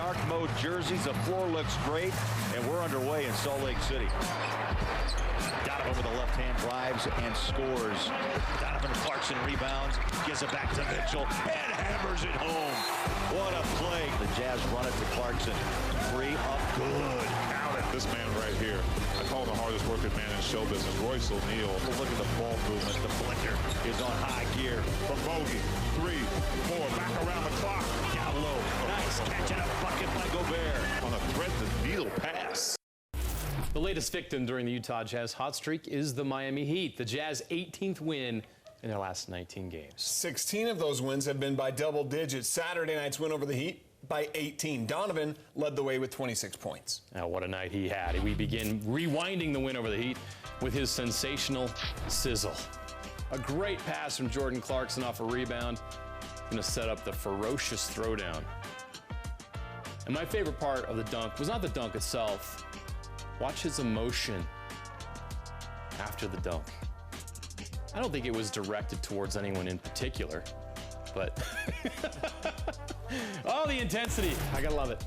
dark mode jerseys. The floor looks great, and we're underway in Salt Lake City. Donovan with the left hand drives and scores. Donovan Clarkson rebounds, gives it back to Mitchell, and hammers it home. What a play. The Jazz run it to Clarkson. Three up good. Out at this man right here. I call him the hardest working man in show business, Royce O'Neal. Look at the ball movement. The blender is on high gear. From Bogey, 3, 4, back around the clock. Down low. Nice catch and a bucket by Gobert. On a thread-the-needle pass. The latest victim during the Utah Jazz hot streak is the Miami Heat. The Jazz 18th win in their last 19 games. 16 of those wins have been by double digits. Saturday night's win over the Heat by 18. Donovan led the way with 26 points. Now, what a night he had. We begin rewinding the win over the Heat with his sensational sizzle. A great pass from Jordan Clarkson off a rebound. Going to set up the ferocious throwdown. And my favorite part of the dunk was not the dunk itself. Watch his emotion after the dunk. I don't think it was directed towards anyone in particular, but oh, the intensity. I gotta love it.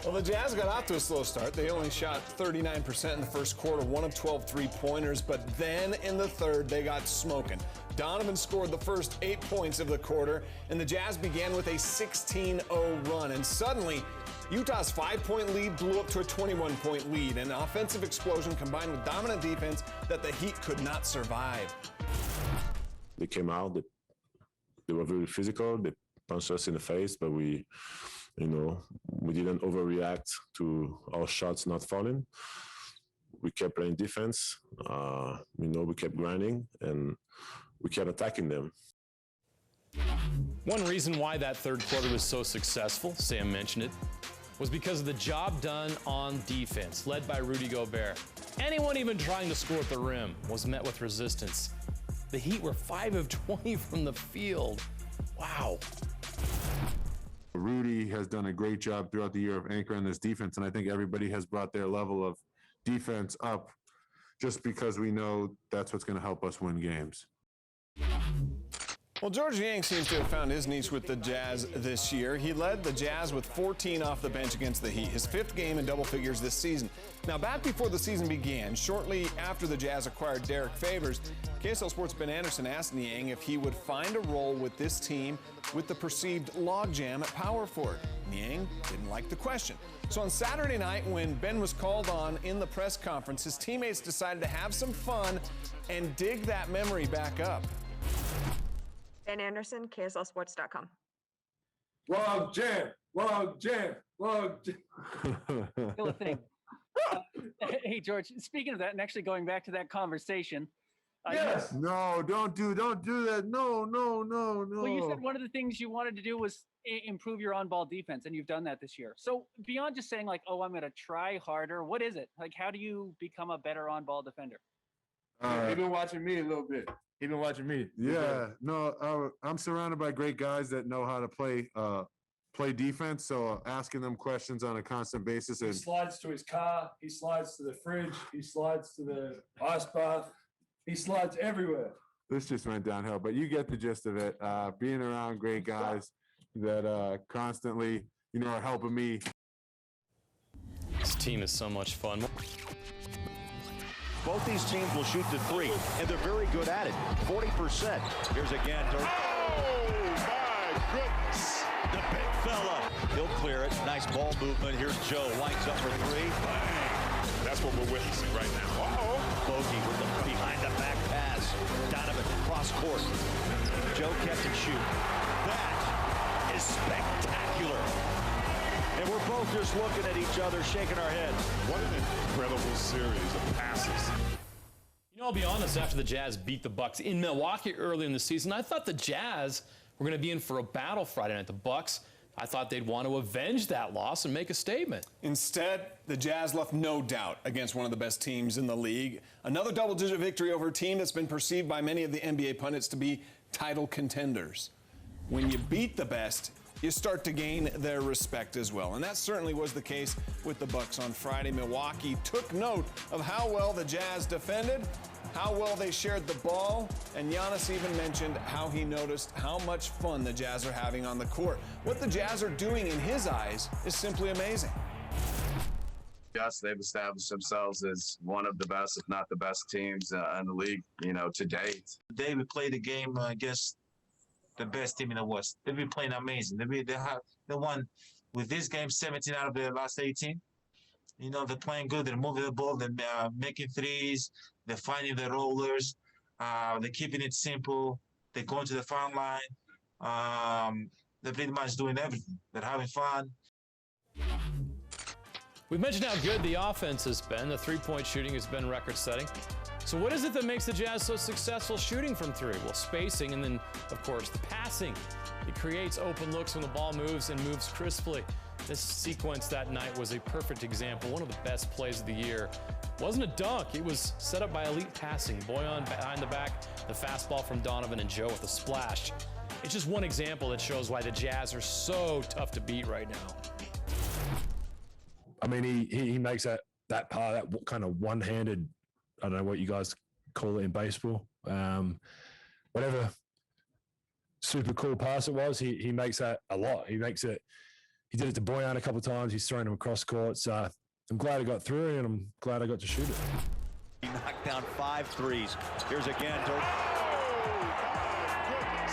Well, the Jazz got off to a slow start. They only shot 39% in the first quarter, 1 of 12 three-pointers, but then in the third, they got smoking. Donovan scored the first 8 points of the quarter, and the Jazz began with a 16-0 run, and suddenly, Utah's 5-point lead blew up to a 21-point lead, an offensive explosion combined with dominant defense that the Heat could not survive. They came out, they were very physical, they punched us in the face, but we didn't overreact to our shots not falling. We kept playing defense, we kept grinding, and we kept attacking them. One reason why that third quarter was so successful, Sam mentioned it, was because of the job done on defense, led by Rudy Gobert. Anyone even trying to score at the rim was met with resistance. The Heat were 5 of 20 from the field. Wow. Rudy has done a great job throughout the year of anchoring this defense, and I think everybody has brought their level of defense up just because we know that's what's going to help us win games. Well, George Niang seems to have found his niche with the Jazz this year. He led the Jazz with 14 off the bench against the Heat, his 5th game in double figures this season. Now, back before the season began, shortly after the Jazz acquired Derek Favors, KSL Sports' Ben Anderson asked Niang if he would find a role with this team with the perceived logjam at power forward. Niang didn't like the question. So on Saturday night, when Ben was called on in the press conference, his teammates decided to have some fun and dig that memory back up. Ben Anderson, KSLSports.com. Log jam, log jam, log jam. Still a thing. Hey, George, speaking of that, and actually going back to that conversation. Yes. No, don't do that. No. Well, you said one of the things you wanted to do was improve your on-ball defense, and you've done that this year. So beyond just saying like, oh, I'm going to try harder, what is it? Like, how do you become a better on-ball defender? You've been watching me a little bit. You've been watching me. Yeah, no, I'm surrounded by great guys that know how to play defense. So asking them questions on a constant basis. He slides to his car. He slides to the fridge. He slides to the ice bath. He slides everywhere. This just went downhill, but you get the gist of it. Being around great guys that constantly, are helping me. This team is so much fun. Both these teams will shoot the three, and they're very good at it. 40%. Here's again. Oh, my goodness. The big fella. He'll clear it. Nice ball movement. Here's Joe. Winds up for 3. Bang. That's what we're witnessing right now. Uh-oh. Bogey with the behind-the-back pass. Donovan cross court. Joe catch and shoot. That is spectacular. And we're both just looking at each other, shaking our heads. What an incredible series of passes. I'll be honest, after the Jazz beat the Bucks in Milwaukee early in the season, I thought the Jazz were going to be in for a battle Friday night. The Bucks, I thought they'd want to avenge that loss and make a statement. Instead, the Jazz left no doubt against one of the best teams in the league. Another double-digit victory over a team that's been perceived by many of the NBA pundits to be title contenders. When you beat the best, you start to gain their respect as well. And that certainly was the case with the Bucks on Friday. Milwaukee took note of how well the Jazz defended, how well they shared the ball, and Giannis even mentioned how he noticed how much fun the Jazz are having on the court. What the Jazz are doing in his eyes is simply amazing. Yes, they've established themselves as one of the best, if not the best teams in the league, to date. They will play the game against the best team in the West. They've been playing amazing. They won with this game 17 out of their last 18. They're playing good. They're moving the ball. They're making threes. They're finding the rollers. They're keeping it simple. They're going to the foul line. They're pretty much doing everything. They're having fun. We've mentioned how good the offense has been. The three-point shooting has been record-setting. So what is it that makes the Jazz so successful shooting from three? Well, spacing, and then, of course, the passing. It creates open looks when the ball moves and moves crisply. This sequence that night was a perfect example, one of the best plays of the year. It wasn't a dunk, it was set up by elite passing. Boyan behind the back, the fastball from Donovan, and Joe with a splash. It's just one example that shows why the Jazz are so tough to beat right now. I mean, he makes that kind of one-handed, I don't know what you guys call it in baseball, whatever super cool pass it was, he makes that a lot. He did it to Boyan a couple of times. He's thrown him across court. So I'm glad I got through, and I'm glad I got to shoot it. He knocked down 5 threes. Here's again. The big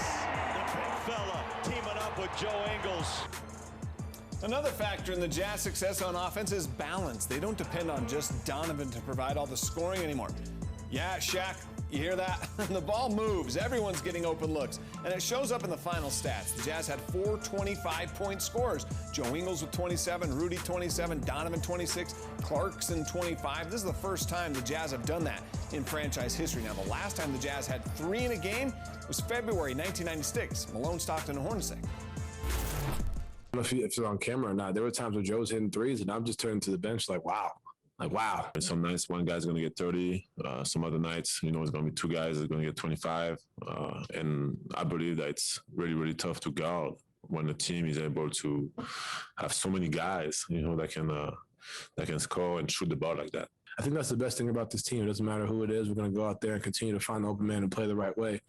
fella teaming up with Joe Ingles. Another factor in the Jazz success on offense is balance. They don't depend on just Donovan to provide all the scoring anymore. Yeah, Shaq, you hear that? The ball moves. Everyone's getting open looks. And it shows up in the final stats. The Jazz had 4 25-point scorers. Joe Ingles with 27, Rudy 27, Donovan 26, Clarkson 25. This is the first time the Jazz have done that in franchise history. Now, the last time the Jazz had 3 in a game was February 1996. Malone, Stockton, and Hornacek. I don't know if it's on camera or not. There were times where Joe was hitting threes, and I'm just turning to the bench like, wow. And some nights one guy's going to get 30. Some other nights, it's going to be 2 guys that are going to get 25. And I believe that it's really, really tough to guard when the team is able to have so many guys, that can score and shoot the ball like that. I think that's the best thing about this team. It doesn't matter who it is. We're going to go out there and continue to find the open man and play the right way.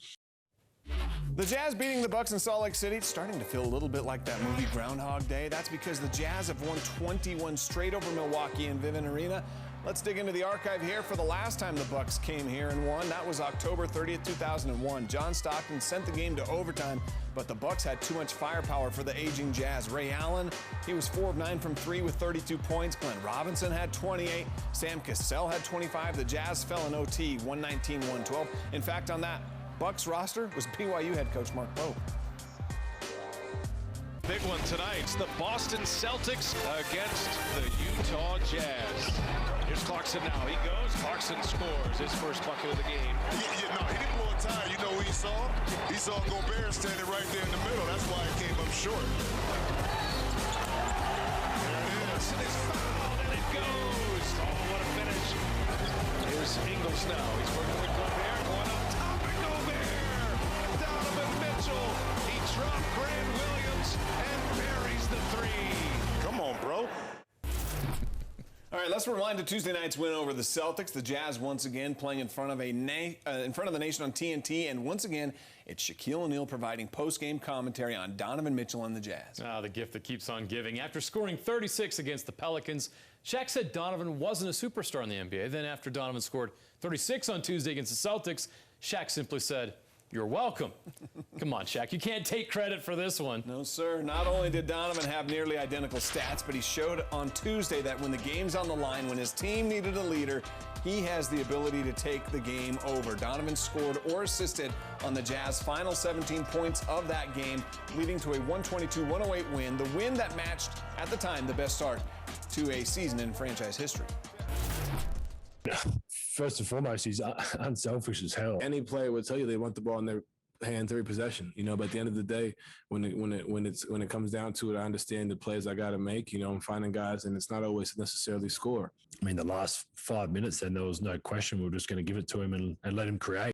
The Jazz beating the Bucks in Salt Lake City, it's starting to feel a little bit like that movie Groundhog Day. That's because the Jazz have won 21 straight over Milwaukee in Vivint Arena. Let's dig into the archive here for the last time the Bucks came here and won. That was October 30th, 2001. John Stockton sent the game to overtime, but the Bucks had too much firepower for the aging Jazz. Ray Allen, he was 4 of 9 from 3 with 32 points. Glenn Robinson had 28. Sam Cassell had 25. The Jazz fell in OT, 119-112. In fact, on that Bucks roster was BYU head coach Mark Pope. Big one tonight. It's the Boston Celtics against the Utah Jazz. Here's Clarkson now. He goes. Clarkson scores his first bucket of the game. He didn't blow a tire. You know what he saw? He saw Gobert standing right there in the middle. That's why it came up short. There it is. And it's fouled, and it goes. Oh, what a finish. Here's Ingles now. He's working with Gobert. Going up top and Gobert. Donovan Mitchell. He dropped Grant Williams and buries the 3. Come on, bro. All right, let's rewind to Tuesday night's win over the Celtics. The Jazz once again playing in front of the nation on TNT, and once again, it's Shaquille O'Neal providing post-game commentary on Donovan Mitchell and the Jazz. The gift that keeps on giving. After scoring 36 against the Pelicans, Shaq said Donovan wasn't a superstar in the NBA. Then after Donovan scored 36 on Tuesday against the Celtics, Shaq simply said, "You're welcome." Come on, Shaq. You can't take credit for this one. No, sir. Not only did Donovan have nearly identical stats, but he showed on Tuesday that when the game's on the line, when his team needed a leader, he has the ability to take the game over. Donovan scored or assisted on the Jazz final 17 points of that game, leading to a 122-108 win, the win that matched, at the time, the best start to a season in franchise history. First and foremost, he's unselfish as hell. Any player would tell you they want the ball in their hands every possession, but at the end of the day, when it comes down to it, I understand the plays I got to make, I'm finding guys, and it's not always necessarily score. I mean, the last 5 minutes, then there was no question. We were just going to give it to him and let him create.